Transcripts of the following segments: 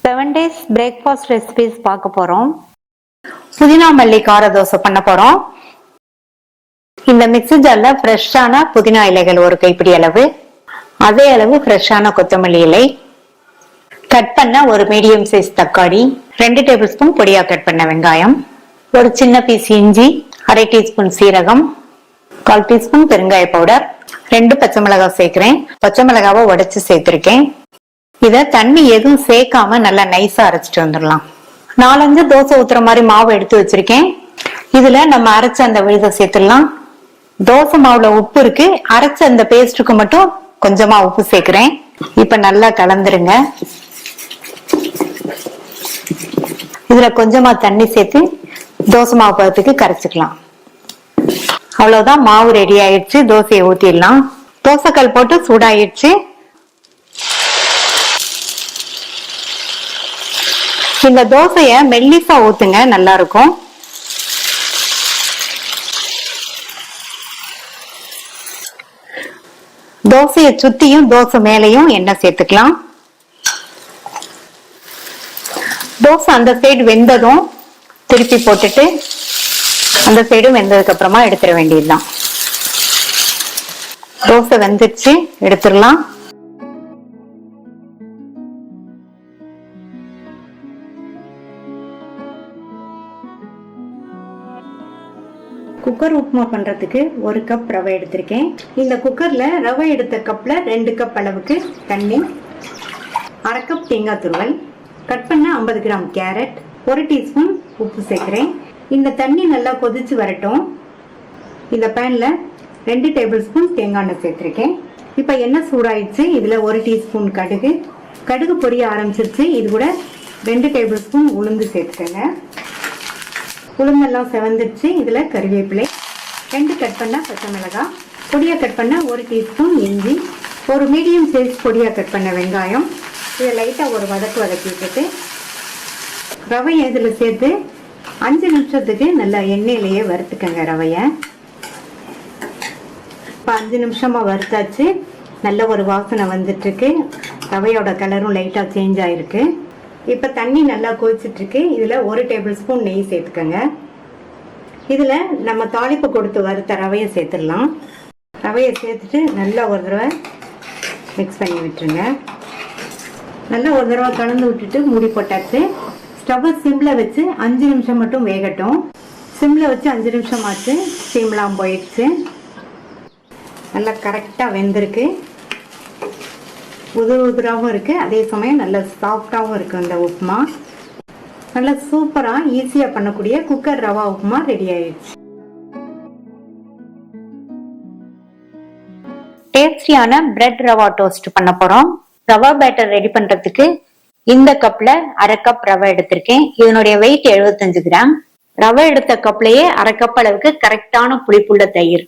7 days breakfast recipes பார்க்க போறோம். புதினா மல்லி கார தோசை பண்ண போறோம். இந்த மிக்ஸி ஜார்ல ஃப்ரெஷ்ஷான புதினா இலைகள் ஒரு கைப்பிடி அளவு, அதே அளவு ஃப்ரெஷ்ஷான கொத்தமல்லி இலை, கட் பண்ண ஒரு மீடியம் சைஸ் தக்காளி, 2 டேபிள் ஸ்பூன் பொடியா கட் பண்ண வெங்காயம், ஒரு சின்ன பீஸ் இஞ்சி, 1/2 டீஸ்பூன் சீரகம், 1/4 டீஸ்பூன் பெருங்காய பவுடர், 2 பச்சை மிளகாய் சேர்க்கிறேன். பச்சை மிளகாவை உடைச்சு சேர்த்திருக்கேன். இத தண்ணி எதுவும் சேர்க்காம நல்லா நைஸா அரைச்சிட்டு வந்துடலாம். 4-5 தோசை ஊத்துற மாதிரி மாவு எடுத்து வச்சிருக்கேன். இதுல நம்ம அரைச்ச அந்த விழுதை சேர்த்துடலாம். தோசை மாவுல உப்பு இருக்கு, அரைச்ச அந்த பேஸ்டுக்கு மட்டும் கொஞ்சமா உப்பு சேர்க்கிறேன். இப்ப நல்லா கலந்துருங்க. இதுல கொஞ்சமா தண்ணி சேர்த்து தோசை மாவு பதத்துக்கு கரைச்சிக்கலாம். அவ்வளவுதான், மாவு ரெடி ஆயிடுச்சு. தோசையை ஊத்திடலாம். தோசைக்கல் போட்டு சூடாயிடுச்சு. இந்த தோசைய மெல்லிசா ஊத்துங்க, நல்லா இருக்கும். தோசைய சுத்தியும் தோசை மேலையும் எண்ணெய் சேர்த்துக்கலாம். தோசை அந்த சைடு வெந்ததும் திருப்பி போட்டுட்டு அந்த சைடும் வெந்ததுக்கு அப்புறமா எடுத்துட வேண்டியதுதான். தோசை வெந்துச்சு, எடுத்துடலாம். குக்கர் உப்புமா பண்றதுக்கு 1 கப் ரவை எடுத்திருக்கேன். இந்த குக்கர்ல ரவை எடுத்த கப்ல 2 கப் அளவுக்கு தண்ணி, 1/2 கப் தேங்காய் துருவல், கட் பண்ண 50 கிராம் கேரட், 1 டீஸ்பூன் உப்பு சேர்க்கிறேன். இந்த தண்ணி நல்லா கொதிச்சு வரட்டும். இந்த பேன்ல 2 டேபிள் ஸ்பூன் தேங்காய் எண்ணெய் சேர்த்திருக்கேன். இப்ப எண்ணெய் சூடாயிடுச்சு. இதுல 1 டீஸ்பூன் கடுகு பொரிய ஆரம்பிச்சிருச்சு. இது கூட 2 டேபிள் ஸ்பூன் உளுந்து சேர்த்துக்கங்க. உளுந்தெல்லாம் செவந்துடுச்சு. இதுல கறிவேப்பிலை, 2 கட் பண்ண பச்சை மிளகாய், பொடியா கட் பண்ண 1 டீஸ்பூன் இஞ்சி, ஒரு மீடியம் சைஸ் பொடியா கட் பண்ண வெங்காயம். இதை லைட்டா ஒரு வதக்கி விட்டுட்டு ரவையை இதுல சேர்த்து 5 நிமிஷத்துக்கு நல்லா எண்ணெயிலேயே வறுத்துக்கங்க ரவைய. இப்ப 5 நிமிஷமா வறுத்தாச்சு. நல்ல ஒரு வாசனை வந்துட்டு இருக்கு. ரவையோட கலரும் லைட்டா சேஞ்ச் ஆயிருக்கு. இப்ப தண்ணி நல்லா கொதிச்சுட்டு இருக்கு. இதுல 1 டேபிள் ஸ்பூன் நெய் சேர்த்துக்கங்க. இதுல நம்ம தாளிப்பு கொடுத்து வறுத்த ரவையை சேர்த்துடலாம். ரவையை சேர்த்துட்டு நல்லா ஒரு தடவை மிக்ஸ் பண்ணி விட்டுருங்க. நல்லா ஒரு தடவை கலந்து விட்டுட்டு மூடி போட்டாச்சு. ஸ்டவ் சிம்ல வச்சு 5 நிமிஷம் மட்டும் வேகட்டும். சிம்ல வச்சு 5 நிமிஷம் ஆச்சு. ஸ்டீம்லாம் போயிடுச்சு. நல்லா கரெக்டா வெந்திருக்கு. உதிராகவும் இருக்கு, அதே சமயம் நல்ல சாஃப்டாகவும் இருக்கு. அந்த உப்புமா நல்லா சூப்பரா ஈஸியா பண்ணக்கூடிய குக்கர் ரவா உப்புமா ரெடி ஆயிடுச்சு. டேஸ்டியான பிரெட் ரவா டோஸ்ட் பண்ண போறோம். ரவா பேட்டர் ரெடி பண்றதுக்கு இந்த கப்ல 1/2 கப் ரவை எடுத்திருக்கேன். இதனுடைய வெயிட் 75 கிராம். ரவை எடுத்த கப்லயே 1/2 கப் அளவுக்கு கரெக்டான புளிப்புள்ள தயிர்.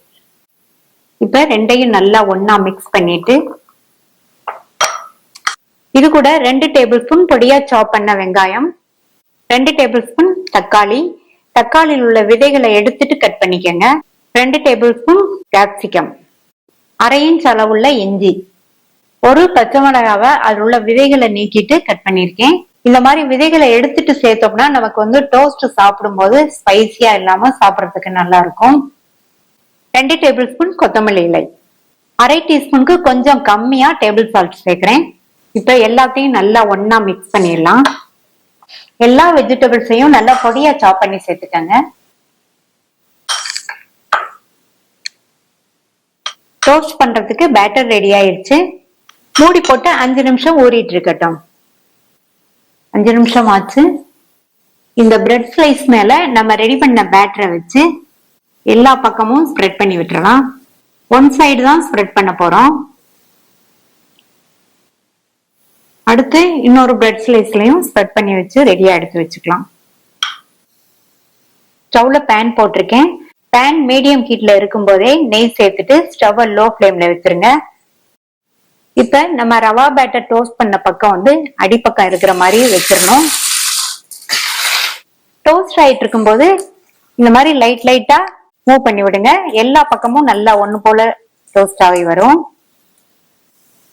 இப்ப ரெண்டையும் நல்லா ஒன்னா மிக்ஸ் பண்ணிட்டு இது கூட 2 டேபிள் ஸ்பூன் பொடியா சாப் பண்ண வெங்காயம், 2 டேபிள் ஸ்பூன் தக்காளி, தக்காளியில் உள்ள விதைகளை எடுத்துட்டு கட் பண்ணிக்கங்க, 2 டேபிள் ஸ்பூன் கேப்சிகம், 1/2 இன்ச் அளவுள்ள இஞ்சி, ஒரு பச்சை மிளகாவை அதில் உள்ள விதைகளை நீக்கிட்டு கட் பண்ணிருக்கேன். இந்த மாதிரி விதைகளை எடுத்துட்டு சேர்த்தோம்னா நமக்கு டோஸ்ட் சாப்பிடும் போது ஸ்பைசியா இல்லாம சாப்பிடறதுக்கு நல்லா இருக்கும். 2 டேபிள் ஸ்பூன் கொத்தமல்லி இலை, 1/2 டீஸ்பூனுக்கு கொஞ்சம் கம்மியா டேபிள் சால்ட் சேர்க்கிறேன். இப்ப எல்லாத்தையும் நல்லா ஒன்னா மிக்ஸ் பண்ணிடலாம். எல்லா வெஜிடபிள்ஸையும் நல்லா பொடியா சாப் பண்ணி சேர்த்துக்கங்க. டோஸ்ட் பண்றதுக்கு பேட்டர் ரெடி ஆயிடுச்சு. மூடி போட்டு 5 நிமிஷம் ஊறிட்டு இருக்கட்டும். 5 நிமிஷம் ஆச்சு. இந்த பிரெட் ஸ்லைஸ் மேல நம்ம ரெடி பண்ண பேட்டரை வச்சு எல்லா பக்கமும் ஸ்ப்ரெட் பண்ணி விட்டுறலாம். 1 சைடு தான் ஸ்ப்ரெட் பண்ண போறோம். அடுத்து இன்னொரு பிரெட் ஸ்லைஸ்லயும் ஸ்ப்ரெட் பண்ணி வச்சு ரெடியா எடுத்து வச்சுக்கலாம். ஸ்டவ்ல பேன் போட்டிருக்கேன். பேன் மீடியம் ஹீட்ல இருக்கும் போதே நெய் சேர்த்துட்டு ஸ்டவ் லோ ஃப்ளேம்ல வச்சிருங்க. இப்ப நம்ம ரவா பேட்டர் டோஸ்ட் பண்ண பக்கம் அடிப்பக்கம் இருக்கிற மாதிரி வச்சிடணும். டோஸ்ட் ஆயிட்டு இருக்கும் போது இந்த மாதிரி லைட்டா மூவ் பண்ணி விடுங்க. எல்லா பக்கமும் நல்லா ஒண்ணு போல டோஸ்ட் ஆகி வரும்.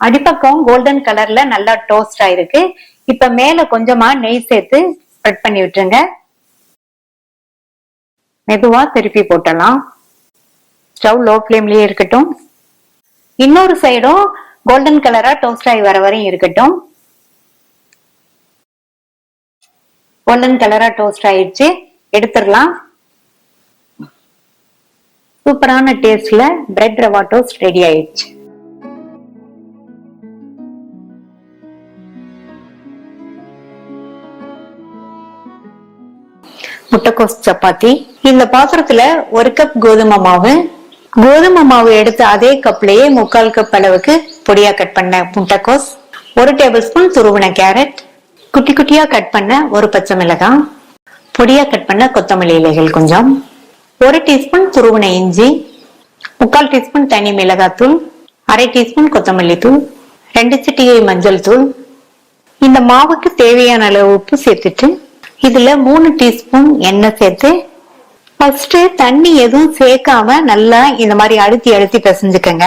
அடிப்பக்கம் கோல்டன் கலர்ல நல்லா டோஸ்ட் ஆயிருக்கு. இப்ப மேல கொஞ்சமா நெய் சேர்த்து ஸ்ப்ரெட் பண்ணி விட்டுருங்க. மெதுவா திருப்பி போட்டலாம். ஸ்டவ் லோ ஃப்ளேம்லயே இருக்கட்டும். இன்னொரு சைடும் கோல்டன் கலரா டோஸ்ட் ஆகி வர வரையும் இருக்கட்டும். கோல்டன் கலரா டோஸ்ட் ஆயிடுச்சு, எடுத்துடலாம். சூப்பரான டேஸ்ட்ல பிரெட் ரவா டோஸ்ட் ரெடி ஆயிடுச்சு. முட்டைக்கோஸ் சப்பாத்தி. இந்த பாத்திரத்துல 1 கப் கோதுமை மாவு, கோதுமை மாவு எடுத்து அதே கப்லயே 3/4 கப் அளவுக்கு பொடியா கட் பண்ண முட்டைக்கோஸ், 1 டேபிள் ஸ்பூன் துருவின கேரட், குட்டி குட்டியா கட் பண்ண ஒரு பச்சை மிளகாய், பொடியா கட் பண்ண கொத்தமல்லி இலைகள் கொஞ்சம், 1 டீஸ்பூன் துருவின இஞ்சி, 3/4 டீஸ்பூன் தனி மிளகாத்தூள், 1/2 டீஸ்பூன் கொத்தமல்லி தூள், 2 சிட்டிகை மஞ்சள் தூள். இந்த மாவுக்கு தேவையான அளவு உப்பு சேர்த்துட்டு இதுல 3 டீஸ்பூன் எண்ணெய் சேர்த்து ஃபர்ஸ்ட் தண்ணி எதுவும் சேர்க்காம நல்லா இந்த மாதிரி அழுத்தி அழுத்தி பிசைஞ்சுக்கங்க.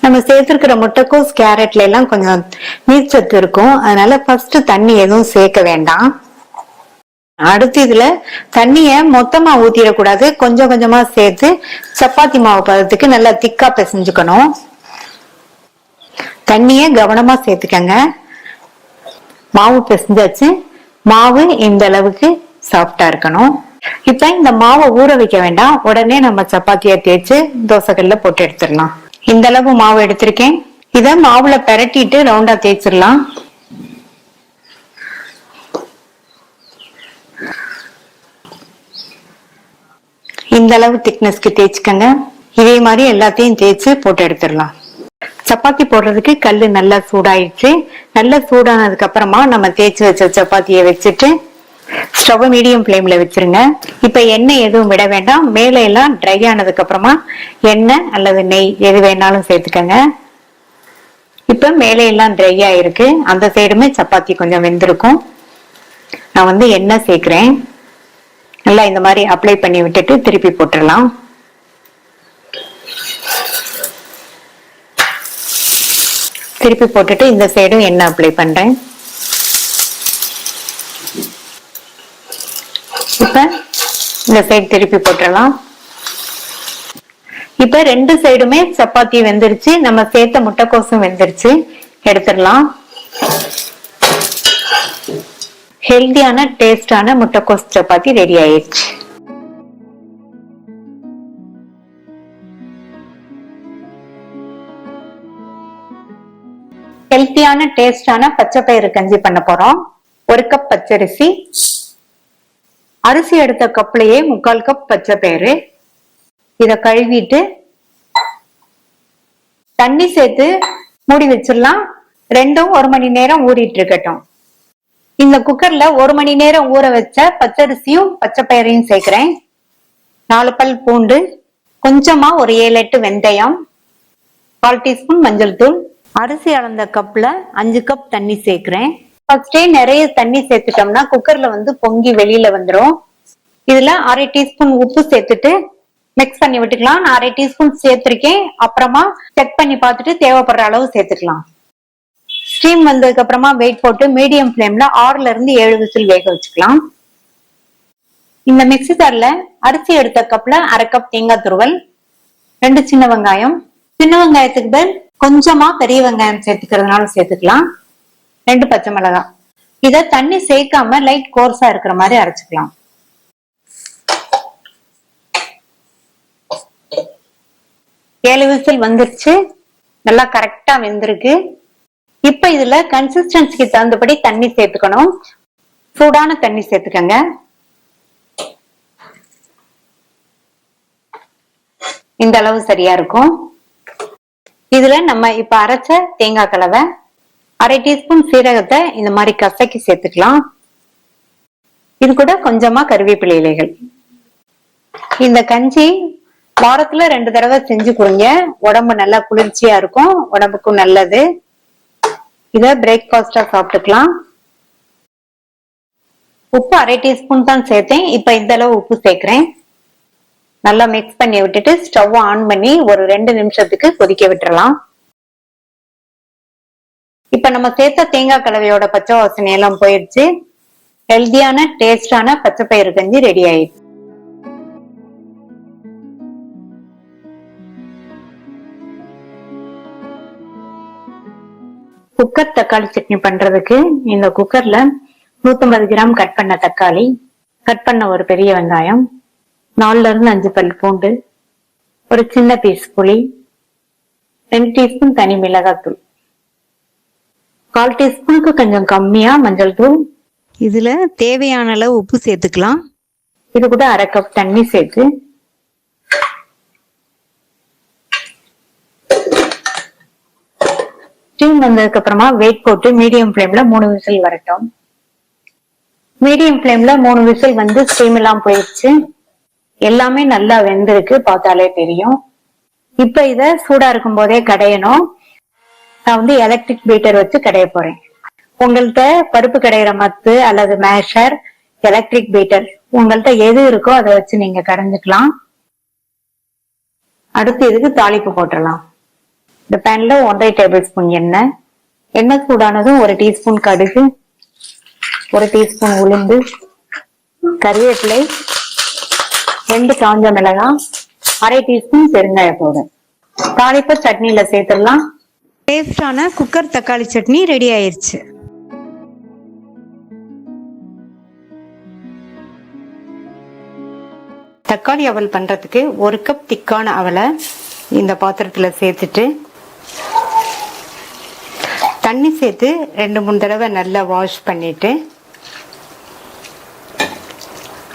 நம்ம சேர்த்திருக்கிற முட்டைக்கோஸ் கேரட்ல எல்லாம் கொஞ்சம் நீர்ச்சத்து இருக்கும், அதனால ஃபர்ஸ்ட் தண்ணி எதுவும் சேர்க்க வேண்டாம். அடுத்து இதுல தண்ணிய மொத்தமா ஊத்திடக்கூடாது, கொஞ்சம் கொஞ்சமா சேர்த்து சப்பாத்தி மாவு பதத்துக்கு நல்லா திக்கா பிசைஞ்சுக்கணும். தண்ணிய கவனமா சேர்த்துக்கங்க. மாவு பிசைஞ்சாச்சு. மாவு இந்த அளவுக்கு சாஃப்டா இருக்கணும். இப்ப இந்த மாவை ஊற வைக்க வேண்டாம், உடனே நம்ம சப்பாத்திய தேய்ச்சு தோசைக்கல்ல போட்டு எடுத்துடலாம். இந்த அளவு மாவு எடுத்திருக்கேன். இத மாவுல பெரட்டிட்டு ரவுண்டா தேய்ச்சிடலாம். இந்த அளவு திக்னஸ்க்கு தேய்ச்சிக்கங்க. இதே மாதிரி எல்லாத்தையும் தேய்ச்சு போட்டு எடுத்துடலாம். சப்பாத்தி போடுறதுக்கு கல்லு நல்லா சூடாயிடுச்சு. நல்லா சூடானதுக்கு அப்புறமா நம்ம தேய்ச்சி வச்ச சப்பாத்தியை வச்சுட்டு ஸ்டவ் மீடியம் ஃப்ளேம்ல வச்சிருங்க. இப்ப எண்ணெய் எதுவும் விட வேண்டாம். மேல எல்லாம் ட்ரை ஆனதுக்கு அப்புறமா எண்ணெய் அல்லது நெய் எது வேணாலும் சேர்த்துக்கங்க. இப்ப மேல எல்லாம் ட்ரை ஆயிருக்கு, அந்த சைடுமே சப்பாத்தி கொஞ்சம் வெந்திருக்கும். நான் எண்ணெய் சேர்க்கிறேன். நல்லா இந்த மாதிரி அப்ளை பண்ணி விட்டுட்டு திருப்பி போட்டுடலாம். திருப்பி போட்டுட்டு இந்த சைடும் எண்ணெய் அப்ளை பண்றேன். இப்ப இந்த சைடு திருப்பி போட்டுடலாம். இப்ப 2 சைடுமே சப்பாத்தி வெந்துருச்சு, நம்ம சேர்த்த முட்டைக்கோசும் வெந்துருச்சு, எடுத்துடலாம். ஹெல்தியான டேஸ்டான முட்டைக்கோஸ் சப்பாத்தி ரெடி ஆயிடுச்சு. ஹெல்த்தியான டேஸ்டான பச்சை பயிறு கஞ்சி பண்ண போறோம். 1 கப் பச்சரிசி, அரிசி எடுத்த கப்லயே 3/4 கப் பச்சை பயிறு. இத கழுவிட்டு தண்ணி சேர்த்து மூடி வச்சிடலாம். ரெண்டும் 1 மணி நேரம் ஊறிட்டு இருக்கட்டும். இந்த குக்கர்ல 1 மணி நேரம் ஊற வச்ச பச்சரிசியும் பச்சை பயிரையும் சேர்க்கிறேன். 4 பல் பூண்டு, கொஞ்சமா ஒரு 7-8 வெந்தயம், 1/4 டீஸ்பூன் மஞ்சள் தூள். அரிசி அளந்த கப்ல 5 கப் தண்ணி சேர்க்கிறேன். ஃபர்ஸ்டே நிறைய தண்ணி சேர்த்துட்டோம்னா குக்கர்ல பொங்கி வெளியில வந்துடும். இதுல 1/2 டீஸ்பூன் உப்பு சேர்த்துட்டு மிக்ஸ் பண்ணி விட்டுக்கலாம். நான் 1/2 டீஸ்பூன் சேர்த்திருக்கேன். அப்புறமா செக் பண்ணி பார்த்துட்டு தேவைப்படுற அளவு சேர்த்துக்கலாம். ஸ்டீம் வந்ததுக்கு அப்புறமா வெயிட் போட்டு மீடியம் ஃப்ளேம்ல 6ல இருந்து 7 விசில் வேக வச்சுக்கலாம். இந்த மிக்ஸி ஜார்ல அரிசி எடுத்த கப்ல 1/2 கப் தேங்காய் துருவல், 2 சின்ன வெங்காயம், சின்ன வெங்காயத்துக்கு பதில் கொஞ்சமா பெரிய வெங்காயம் சேர்த்துக்கிறதுனால சேர்த்துக்கலாம், 2 பச்சை மிளகாய். இத தண்ணி சேர்க்காம லைட் கோர்ஸா இருக்கிற மாதிரி அரைச்சுக்கலாம். ஏழு விசில் வந்துருச்சு, நல்லா கரெக்டா வெந்திருக்கு. இப்ப இதுல கன்சிஸ்டன்சிக்கு தகுந்தபடி தண்ணி சேர்த்துக்கணும். சூடான தண்ணி சேர்த்துக்கங்க. இந்த அளவு சரியா இருக்கும். இதுல நம்ம இப்ப அரைச்ச தேங்காய் கலவை, 1/2 டீஸ்பூன் சீரகத்தை இந்த மாதிரி கசக்கி சேர்த்துக்கலாம். இது கூட கொஞ்சமா கருவேப்பிலை இலைகள். இந்த கஞ்சி வாரத்துல 2 தடவை செஞ்சு கொடுங்க. உடம்பு நல்லா குளிர்ச்சியா இருக்கும், உடம்புக்கும் நல்லது. இத பிரேக்ஃபாஸ்டா சாப்பிட்டுக்கலாம். உப்பு 1/2 டீஸ்பூன் தான் சேர்த்தேன். இப்ப இந்த அளவு உப்பு சேர்க்கிறேன். நல்லா மிக்ஸ் பண்ணி விட்டுட்டு ஸ்டவ் ஆன் பண்ணி ஒரு 2 நிமிஷத்துக்கு கொதிக்க விட்டுறலாம். இப்ப நம்ம சேர்த்த தேங்காய் கலவையோட பச்சை வாசனை எல்லாம் போயிடுச்சு. ஹெல்தியான டேஸ்டான பச்சை பயிறு கஞ்சி ரெடி ஆயிடுச்சு. குக்கர் தக்காளி சட்னி பண்றதுக்கு இந்த குக்கர்ல 150 கிராம் கட் பண்ண தக்காளி, கட் பண்ண ஒரு பெரிய வெங்காயம், 4ல இருந்து 5 பல் பூண்டு, ஒரு சின்ன பீஸ் புளி, 2 டீஸ்பூன் தனி மிளகாத்தூள், 1/4 டீஸ்பூனுக்கு கொஞ்சம் கம்மியா மஞ்சள் தூள், இதுல தேவையான அளவு உப்பு சேர்த்துக்கலாம். இது கூட 1/2 கப் தண்ணி சேர்த்து ஸ்டீம் வந்ததுக்கு அப்புறமா வெயிட் போட்டு மீடியம் ஃப்ளேம்ல 3 விசில் வரட்டும். மீடியம் ஃப்ளேம்ல 3 விசில் வந்து ஸ்டீம் எல்லாம் போயிடுச்சு. எல்லாமே நல்லா வெந்திருக்கு, பார்த்தாலே தெரியும். இப்ப இத சூடா இருக்கும் போதே கடையணும். நான் வந்து எலக்ட்ரிக் பீட்டர் வச்சு கடைய போறேன். உங்கள்கிட்ட பருப்பு கடையிற மத்து அல்லது மேஷர், எலக்ட்ரிக் பீட்டர் உங்கள்கிட்ட எது இருக்கோ அதை வச்சு நீங்க கடைஞ்சுக்கலாம். அடுத்து இதுக்கு தாளிப்பு போட்டுடலாம். இந்த பேன்ல 1/2 டேபிள் ஸ்பூன் எண்ணெய். எண்ணெய் சூடானதும் 1 டீஸ்பூன் கடுகு, 1 டீஸ்பூன் உளுந்து, கறிவேப்பிலை, 2 காஞ்ச மிளகாய், 1/2 டீஸ்பூன் பெருங்காய பவுடர். தாளிப்பு சட்னியில சேர்த்துடலாம். டேஸ்டான குக்கர் தக்காளி சட்னி ரெடி ஆயிருச்சு. தக்காளி அவல் பண்றதுக்கு 1 கப் திக்கான அவலை இந்த பாத்திரத்துல சேர்த்துட்டு தண்ணி சேர்த்து 2-3 தடவை நல்லா வாஷ் பண்ணிட்டு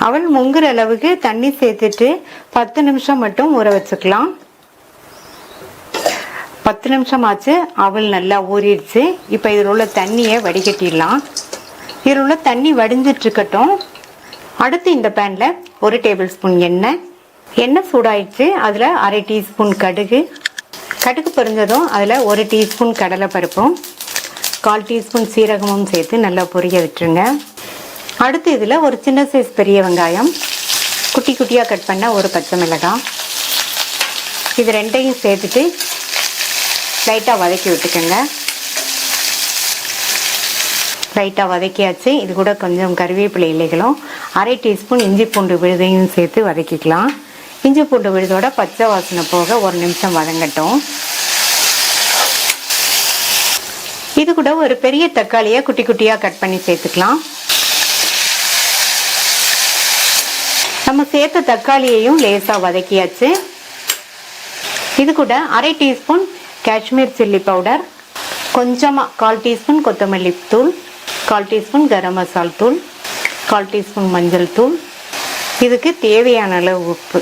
அவல் முங்குற அளவுக்கு தண்ணி சேர்த்துட்டு 10 நிமிஷம் மட்டும் ஊற வச்சுக்கலாம். 10 நிமிஷம் ஆச்சு, அவல் நல்லா ஊறிடுச்சு. இப்ப இதில் உள்ள தண்ணியை வடிகட்டிடலாம். இதில் உள்ள தண்ணி வடிஞ்சிட்டு இருக்கட்டும். அடுத்து இந்த பேன்ல 1 டேபிள் ஸ்பூன் எண்ணெய் சூடாயிடுச்சு. அதுல 1/2 டீஸ்பூன் கடுகு பொரிஞ்சதும் அதுல 1 டீஸ்பூன் கடலை பருப்பும் 1/4 டீஸ்பூன் சீரகமும் சேர்த்து நல்லா பொரிய விட்டுருங்க. அடுத்து இதுல ஒரு சின்ன சைஸ் பெரிய வெங்காயம், குட்டி குட்டியா கட் பண்ண ஒரு பச்சை மிளகாய், இது ரெண்டையும் சேர்த்துட்டு லைட்டா வதக்கி விட்டுக்கோங்க. லைட்டா வதக்கியாச்சு. இது கூட கொஞ்சம் கறிவேப்பிலை இலைகளும் 1/2 டீஸ்பூன் இஞ்சி பூண்டு விழுதையும் சேர்த்து வதக்கிக்கலாம். இஞ்சி பூண்டு விழுதோட பச்சை வாசனை போக 1 நிமிஷம் வதங்கட்டும். இது கூட ஒரு பெரிய தக்காளியை குட்டி குட்டியா கட் பண்ணி சேர்த்துக்கலாம். நம்ம சேர்த்த தக்காளியையும் லேசா வதக்கியாச்சு. இது கூட 1/2 டீஸ்பூன் காஷ்மீர் சில்லி பவுடர், கொஞ்சமா 1/4 டீஸ்பூன் கொத்தமல்லி தூள், 1/4 டீஸ்பூன் கரம் மசாலா தூள், 1/4 டீஸ்பூன் மஞ்சள் தூள், இதுக்கு தேவையான அளவு உப்பு.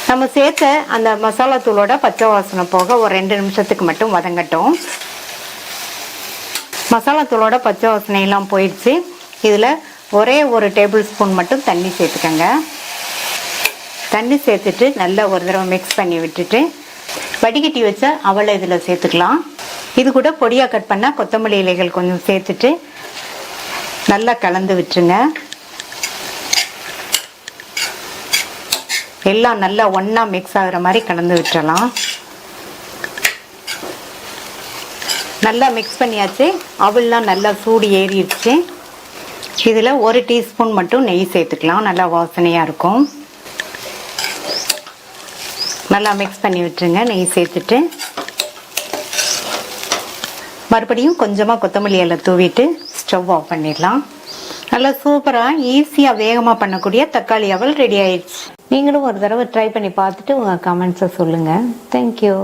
நம்ம சேர்த்த அந்த மசாலா தூளோட பச்சை வாசனை போக ஒரு 2 நிமிஷத்துக்கு மட்டும் வதங்கட்டும். மசாலா தூளோட பச்சை வாசனை எல்லாம் போயிடுச்சு. இதுல ஒரே 1 டேபிள் ஸ்பூன் மட்டும் தண்ணி சேர்த்துக்கங்க. தண்ணி சேர்த்துட்டு நல்லா ஒரு தடவை மிக்ஸ் பண்ணி விட்டுட்டு வடிகட்டி வச்ச அவலை இதுல சேர்த்துக்கலாம். இது கூட பொடியா கட் பண்ண கொத்தமல்லி இலைகள் கொஞ்சம் சேர்த்துட்டு நல்லா கலந்து விட்டுருங்க. எல்லாம் நல்லா ஒண்ணா மிக்ஸ் ஆகுற மாதிரி கலந்து விட்டுறலாம். நல்லா மிக்ஸ் பண்ணியாச்சு. அவல்லாம் நல்லா சூடு ஏறிடுச்சு. இதுல 1 டீஸ்பூன் மட்டும் நெய் சேர்த்துக்கலாம், நல்லா வாசனையா இருக்கும். நல்லா மிக்ஸ் பண்ணி விட்டுருங்க. நெய் சேர்த்துட்டு மறுபடியும் கொஞ்சமா கொத்தமல்லி இலை தூவிட்டு ஸ்டவ் ஆஃப் பண்ணிடலாம். நல்லா சூப்பரா ஈஸியா வேகமா பண்ணக்கூடிய தக்காளி அவல் ரெடி ஆயிடுச்சு. நீங்களும் ஒரு தடவை ட்ரை பண்ணி பார்த்துட்டு உங்க கமெண்ட்ஸை சொல்லுங்க. தேங்க்யூ.